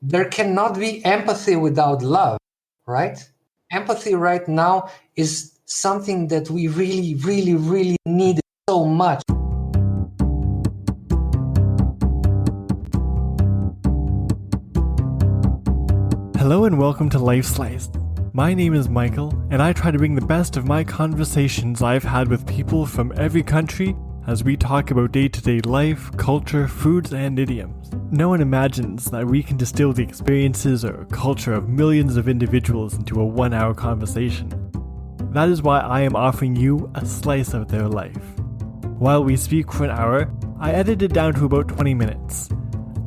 there cannot be empathy without love, right? Empathy right now is something that we really, really, really need so much. Hello and welcome to Life Sliced. My name is Michael, and I try to bring the best of my conversations I've had with people from every country as we talk about day-to-day life, culture, foods, and idioms. No one imagines that we can distill the experiences or culture of millions of individuals into a 1-hour conversation. That is why I am offering you a slice of their life. While we speak for an hour, I edit it down to about 20 minutes.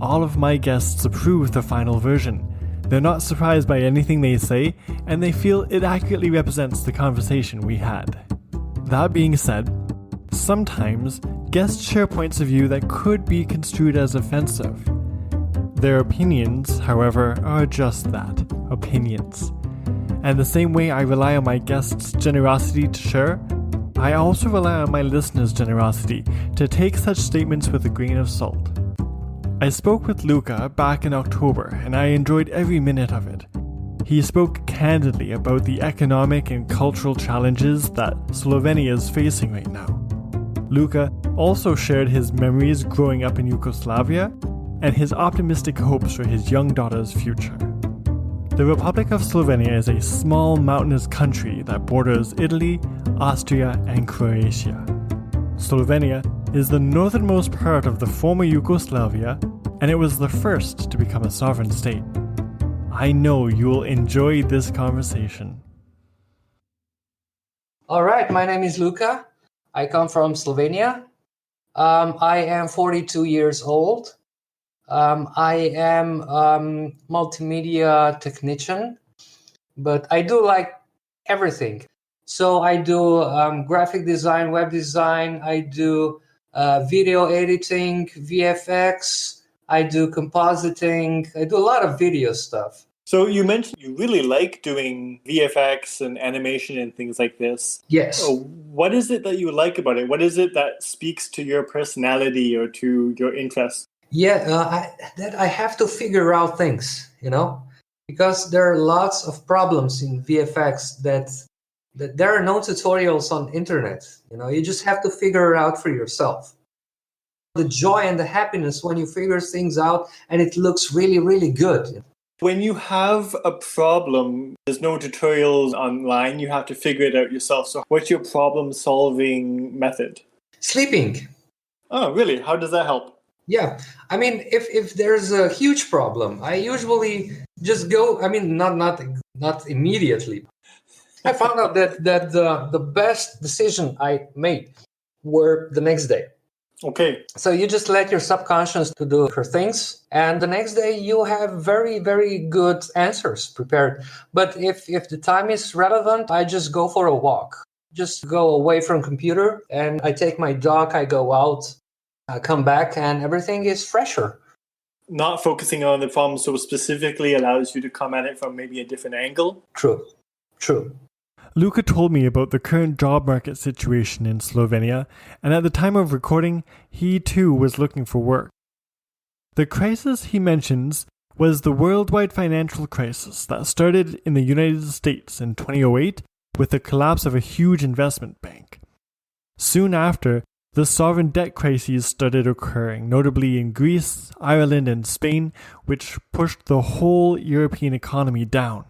All of my guests approve the final version. They're not surprised by anything they say, and they feel it accurately represents the conversation we had. That being said, sometimes guests share points of view that could be construed as offensive. Their opinions, however, are just that, opinions. And the same way I rely on my guests' generosity to share, I also rely on my listeners' generosity to take such statements with a grain of salt. I spoke with Luka back in October, and I enjoyed every minute of it. He spoke candidly about the economic and cultural challenges that Slovenia is facing right now. Luka also shared his memories growing up in Yugoslavia and his optimistic hopes for his young daughter's future. The Republic of Slovenia is a small mountainous country that borders Italy, Austria, and Croatia. Slovenia is the northernmost part of the former Yugoslavia, and it was the first to become a sovereign state. I know you'll enjoy this conversation. All right, my name is Luka. I come from Slovenia. I am 42 years old. I am multimedia technician, but I do like everything. So I do graphic design, web design. I do video editing, VFX. I do compositing. I do a lot of video stuff. So you mentioned you really like doing VFX and animation and things like this. Yes. What is it that you like about it? What is it that speaks to your personality or to your interests? Yeah, I have to figure out things, because there are lots of problems in VFX that there are no tutorials on internet. You just have to figure it out for yourself. The joy and the happiness when you figure things out and it looks really, really good. When you have a problem, there's no tutorials online. You have to figure it out yourself. So what's your problem-solving method? Sleeping. Oh, really? How does that help? Yeah. I mean, if there's a huge problem, I usually just go, not immediately. I found out that the best decision I made were the next day. Okay. So you just let your subconscious to do her things, and the next day you have very, very good answers prepared. But if the time is relevant, I just go for a walk. Just go away from computer, and I take my dog, I go out, I come back, and everything is fresher. Not focusing on the problem so specifically allows you to come at it from maybe a different angle? True. Luka told me about the current job market situation in Slovenia, and at the time of recording, he too was looking for work. The crisis he mentions was the worldwide financial crisis that started in the United States in 2008 with the collapse of a huge investment bank. Soon after, the sovereign debt crises started occurring, notably in Greece, Ireland, and Spain, which pushed the whole European economy down.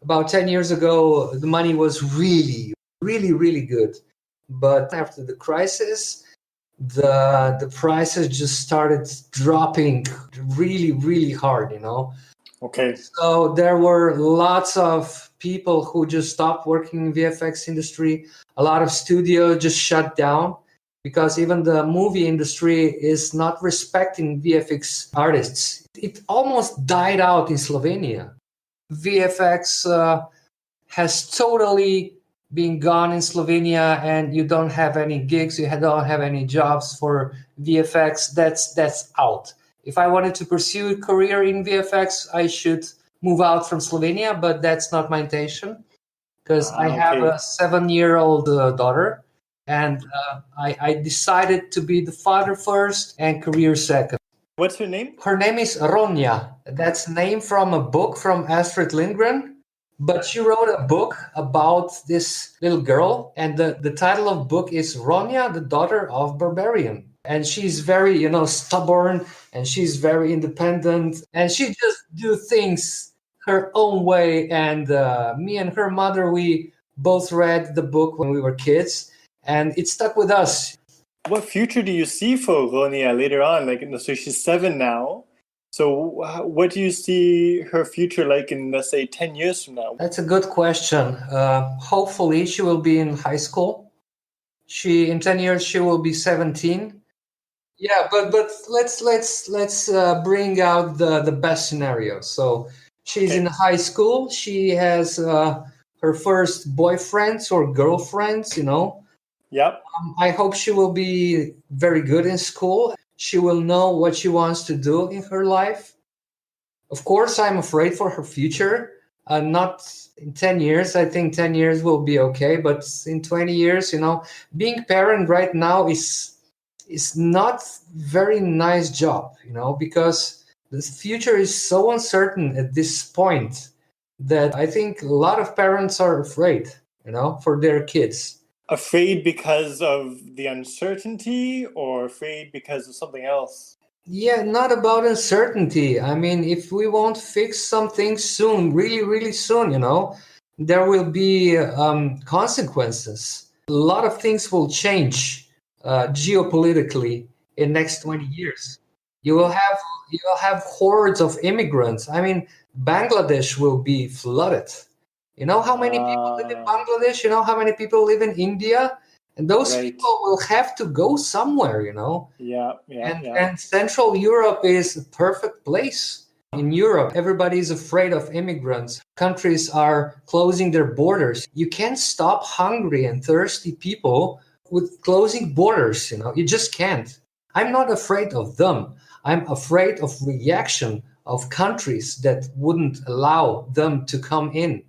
About 10 years ago, the money was really, really, really good. But after the crisis, the prices just started dropping really, really hard, Okay. So there were lots of people who just stopped working in VFX industry. A lot of studios just shut down because even the movie industry is not respecting VFX artists. It almost died out in Slovenia. VFX has totally been gone in Slovenia, and you don't have any gigs, you don't have any jobs for VFX. That's out. If I wanted to pursue a career in VFX, I should move out from Slovenia, but that's not my intention because I have a 7-year-old daughter, and I decided to be the father first and career second. What's her name? Her name is Ronja. That's name from a book from Astrid Lindgren. But she wrote a book about this little girl. And the title of the book is Ronja, the Daughter of Barbarian. And she's very, stubborn, and she's very independent. And she just do things her own way. And me and her mother, we both read the book when we were kids. And it stuck with us. What future do you see for Ronja later on? So she's 7 now. So what do you see her future like in, let's say, 10 years from now? That's a good question. Hopefully, she will be in high school. In 10 years, she will be 17. Yeah, but let's bring out the best scenario. So she's in high school. She has her first boyfriends or girlfriends, Yep. I hope she will be very good in school. She will know what she wants to do in her life. Of course, I'm afraid for her future. Not in 10 years. I think 10 years will be okay. But in 20 years, being parent right now is not very nice job, because the future is so uncertain at this point that I think a lot of parents are afraid, for their kids. Afraid because of the uncertainty or afraid because of something else? Yeah, not about uncertainty. I mean, if we won't fix something soon, really, really soon, there will be consequences. A lot of things will change geopolitically in next 20 years. You will have hordes of immigrants. I mean, Bangladesh will be flooded. You know how many people live in Bangladesh? You know how many people live in India? And those people will have to go somewhere, Yeah. And Central Europe is a perfect place. In Europe, everybody is afraid of immigrants. Countries are closing their borders. You can't stop hungry and thirsty people with closing borders, You just can't. I'm not afraid of them. I'm afraid of reaction of countries that wouldn't allow them to come in.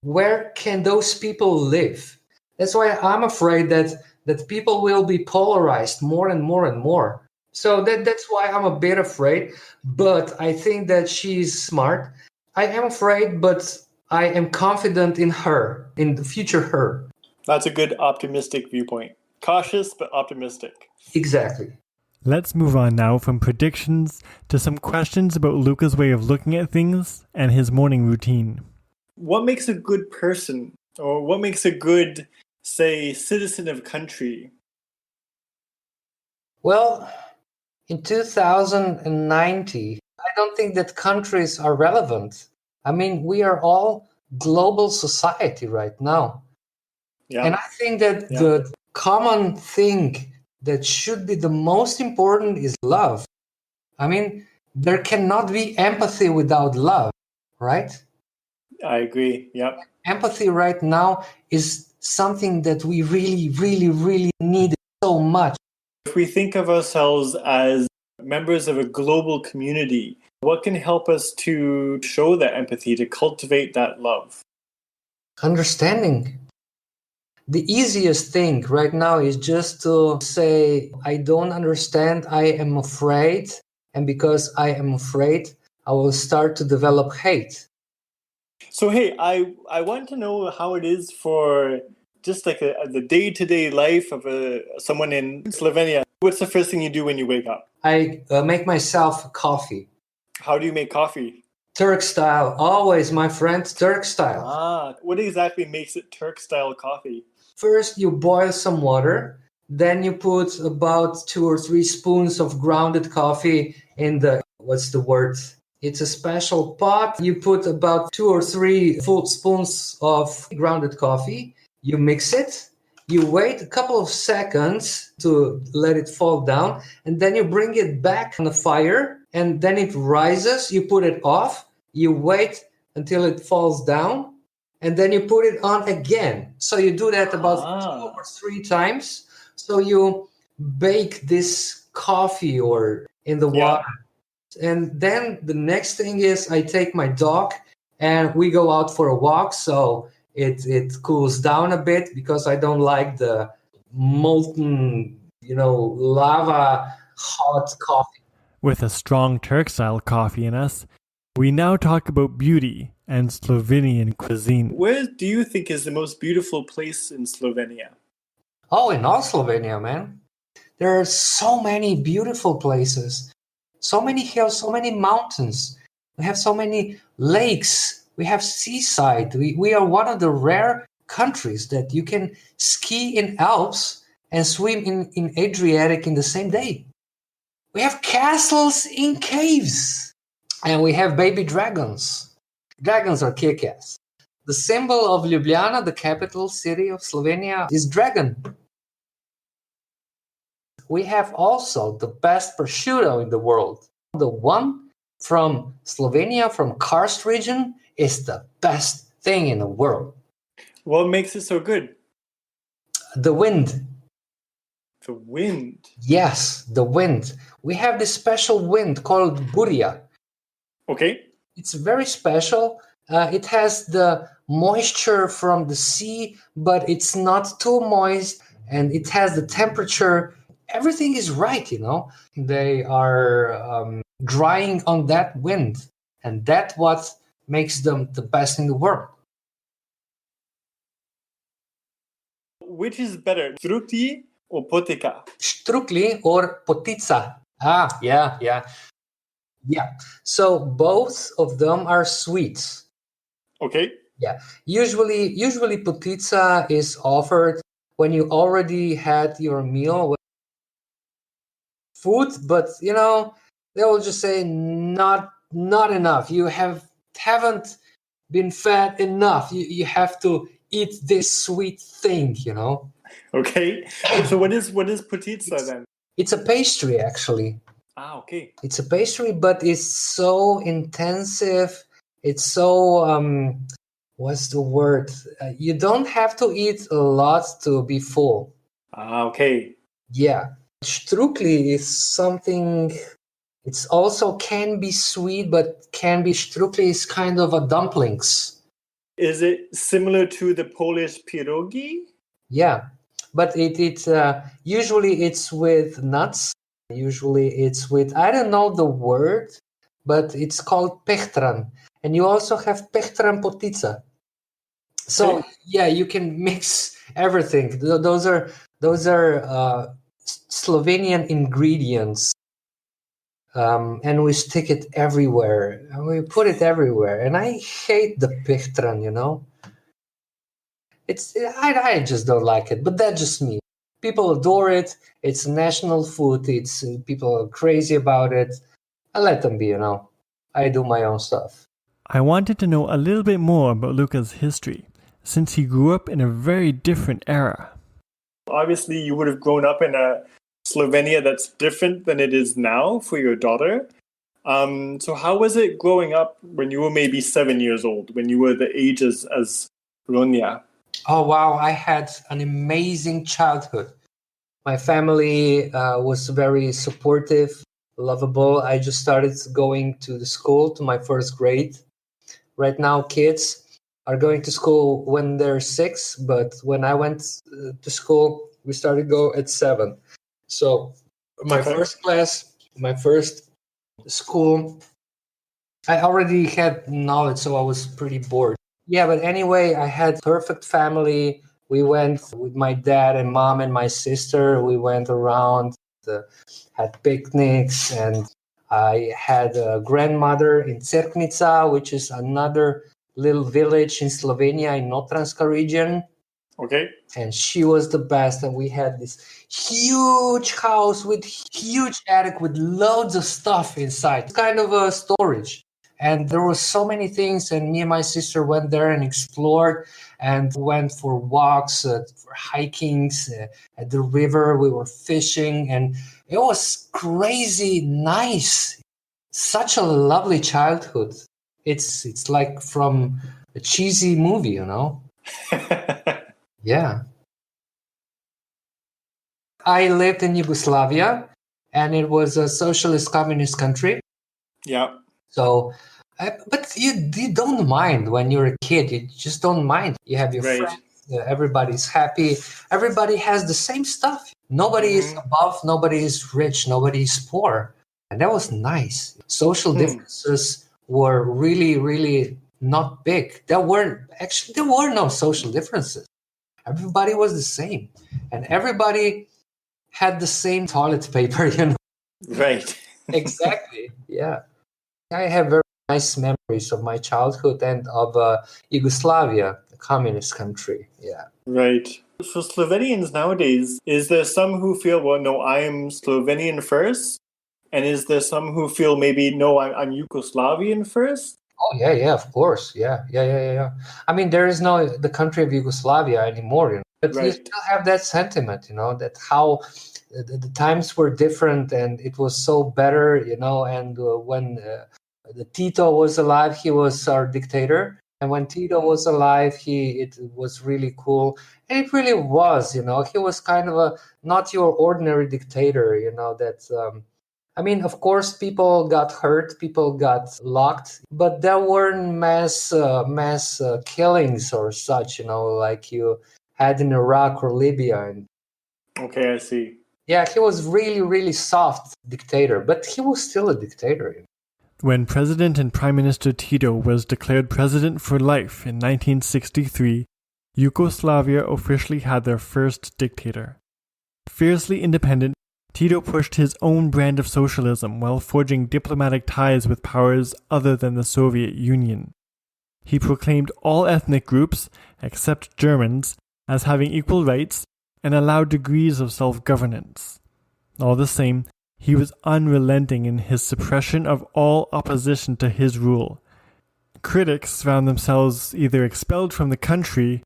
Where can those people live? That's why I'm afraid that people will be polarized more and more and more. So that's why I'm a bit afraid. But I think that she's smart. I am afraid, but I am confident in her, in the future her. That's a good optimistic viewpoint. Cautious, but optimistic. Exactly. Let's move on now from predictions to some questions about Luka's way of looking at things and his morning routine. What makes a good person, or what makes a good, say, citizen of a country? Well, in 2090, I don't think that countries are relevant. I mean, we are all global society right now. Yeah. And I think that the common thing that should be the most important is love. I mean, there cannot be empathy without love, right? I agree. Yep. Empathy right now is something that we really, really, really need so much. If we think of ourselves as members of a global community, what can help us to show that empathy, to cultivate that love? Understanding. The easiest thing right now is just to say, I don't understand, I am afraid. And because I am afraid, I will start to develop hate. So, hey, I want to know how it is for just like the day-to-day life of someone in Slovenia. What's the first thing you do when you wake up? I make myself coffee. How do you make coffee? Turk style. Always, my friend, Turk style. What exactly makes it Turk style coffee? First, you boil some water. Then you put about 2 or 3 spoons of grounded coffee in it's a special pot. You put about 2 or 3 full spoons of grounded coffee. You mix it. You wait a couple of seconds to let it fall down. And then you bring it back on the fire. And then it rises. You put it off. You wait until it falls down. And then you put it on again. So you do that about 2 or 3 times. So you bake this coffee or in the water. And then the next thing is I take my dog and we go out for a walk. So it cools down a bit because I don't like the molten, lava hot coffee. With a strong Turk-style coffee in us, we now talk about beauty and Slovenian cuisine. Where do you think is the most beautiful place in Slovenia? Oh, in all Slovenia, man. There are so many beautiful places, so many hills, so many mountains. We have so many lakes. We have seaside. We are one of the rare countries that you can ski in Alps and swim in Adriatic in the same day. We have castles in caves. And we have baby dragons. Dragons are kick-ass. The symbol of Ljubljana, the capital city of Slovenia, is dragon. We have also the best prosciutto in the world. The one from Slovenia, from Karst region, is the best thing in the world. What makes it so good? The wind. The wind? Yes, the wind. We have this special wind called buria. Okay. It's very special. It has the moisture from the sea, but it's not too moist, and it has the temperature. Everything is right, you know. They are drying on that wind, and that's what makes them the best in the world. Which is better, strukli or potica? Strukli or potica. Yeah. So both of them are sweet. Okay. Yeah. Usually potica is offered when you already had your meal with food, but you know, they will just say not enough. You haven't been fed enough. You have to eat this sweet thing, you know. Okay. So what is potica then? It's a pastry actually. Okay. It's a pastry, but it's so intensive. It's so, what's the word? You don't have to eat a lot to be full. Okay. Yeah. Strukli is something, it's also can be sweet, but can be, strukli is kind of a dumplings. Is it similar to the Polish pierogi? Yeah. But it usually it's with nuts. Usually it's with, I don't know the word, but it's called pechtran. And you also have pechtran potica. So yeah, you can mix everything. Those are Slovenian ingredients. And we stick it everywhere. And we put it everywhere. And I hate the pechtran, you know. I just don't like it, but that's just me. People adore it. It's national food. It's people are crazy about it. I let them be, you know. I do my own stuff. I wanted to know a little bit more about Luka's history, since he grew up in a very different era. Obviously, you would have grown up in a Slovenia that's different than it is now for your daughter. So how was it growing up when you were maybe 7 years old, when you were the age as Ronya? Oh, wow. I had an amazing childhood. My family was very supportive, lovable. I just started going to the school, to my first grade. Right now, kids are going to school when they're 6, but when I went to school, we started to go at 7. So my first class, my first school, I already had knowledge, so I was pretty bored. Yeah, but anyway, I had perfect family. We went with my dad and mom and my sister. We went around, had picnics, and I had a grandmother in Cerknica, which is another little village in Slovenia in Notranska region. Okay. And she was the best. And we had this huge house with huge attic with loads of stuff inside. It's kind of a storage. And there were so many things, and me and my sister went there and explored and went for walks, for hikings at the river. We were fishing, and it was crazy nice. Such a lovely childhood. It's like from a cheesy movie, you know? Yeah. I lived in Yugoslavia, and it was a socialist communist country. Yeah. So, but you don't mind when you're a kid. You just don't mind. You have your friends. Everybody's happy. Everybody has the same stuff. Nobody is above, nobody is rich, nobody is poor. And that was nice. Social differences were really, really not big. There were no social differences. Everybody was the same. And everybody had the same toilet paper, Right. Exactly. Yeah. I have very nice memories of my childhood and of Yugoslavia, the communist country. Yeah. Right. For Slovenians nowadays, is there some who feel, well, no, I am Slovenian first? And is there some who feel maybe, no, I'm Yugoslavian first? Oh, yeah, of course. Yeah. I mean, there is no the country of Yugoslavia anymore, but you still have that sentiment, that how the times were different and it was so better, and when the Tito was alive, he was our dictator. And when Tito was alive, it was really cool. And it really was, he was kind of not your ordinary dictator, that... I mean, of course, people got hurt, people got locked, but there weren't mass killings or such, like you had in Iraq or Libya. Okay, I see. Yeah, he was really, really soft dictator, but he was still a dictator. When President and Prime Minister Tito was declared president for life in 1963, Yugoslavia officially had their first dictator. Fiercely independent, Tito pushed his own brand of socialism while forging diplomatic ties with powers other than the Soviet Union. He proclaimed all ethnic groups, except Germans, as having equal rights and allowed degrees of self-governance. All the same, he was unrelenting in his suppression of all opposition to his rule. Critics found themselves either expelled from the country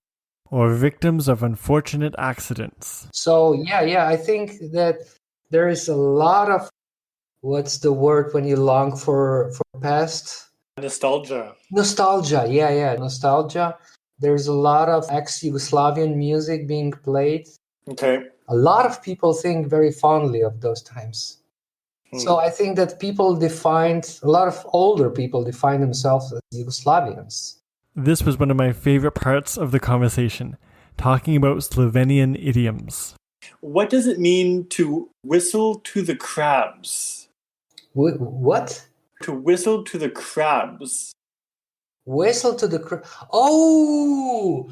or victims of unfortunate accidents. So, yeah, I think that there is a lot of, what's the word when you long for past? Nostalgia. Nostalgia, yeah, nostalgia. There's a lot of ex-Yugoslavian music being played. Okay. A lot of people think very fondly of those times. So I think that a lot of older people define themselves as Yugoslavians. This was one of my favorite parts of the conversation, talking about Slovenian idioms. What does it mean to whistle to the crabs? What? To whistle to the crabs. Whistle to the crabs. Oh!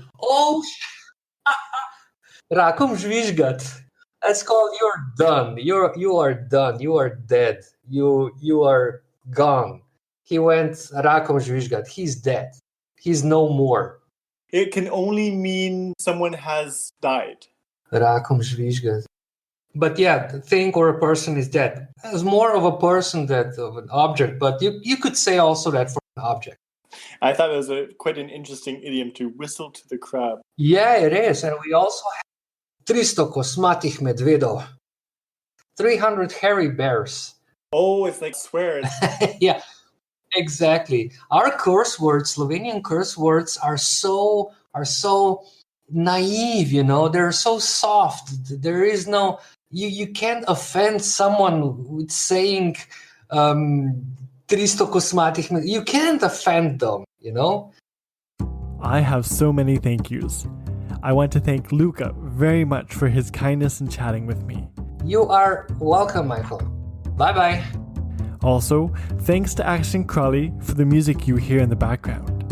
Rakom žvižgat. That's called you're done. You are done. You are dead. You are gone. He went Rakom žvižgat. He's dead. He's no more. It can only mean someone has died. Rakom žvižgat. But yeah, the thing or a person is dead. It's more of a person than of an object, but you could say also that for an object. I thought it was quite an interesting idiom, to whistle to the crab. Yeah, it is. And we also have 300 kosmatih medvedov, 300 hairy bears. Oh, it's like swears. Yeah, exactly. Our curse words, Slovenian curse words, are so naive, they're so soft. There is no, you can't offend someone with saying 300 kosmatih. You can't offend them, I have so many thank yous. I want to thank Luka very much for his kindness in chatting with me. You are welcome, Michael. Bye-bye. Also, thanks to Action Crawley for the music you hear in the background.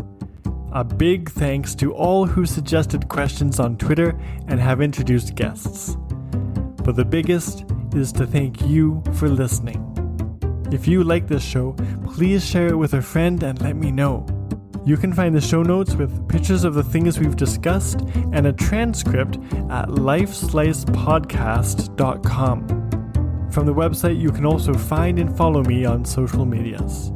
A big thanks to all who suggested questions on Twitter and have introduced guests. But the biggest is to thank you for listening. If you like this show, please share it with a friend and let me know. You can find the show notes with pictures of the things we've discussed and a transcript at lifeslicepodcast.com. From the website, you can also find and follow me on social medias.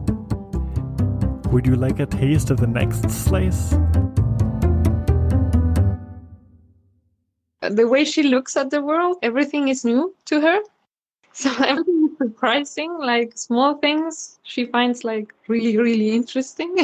Would you like a taste of the next slice? The way she looks at the world, everything is new to her. So everything is surprising, like small things she finds like really, really interesting.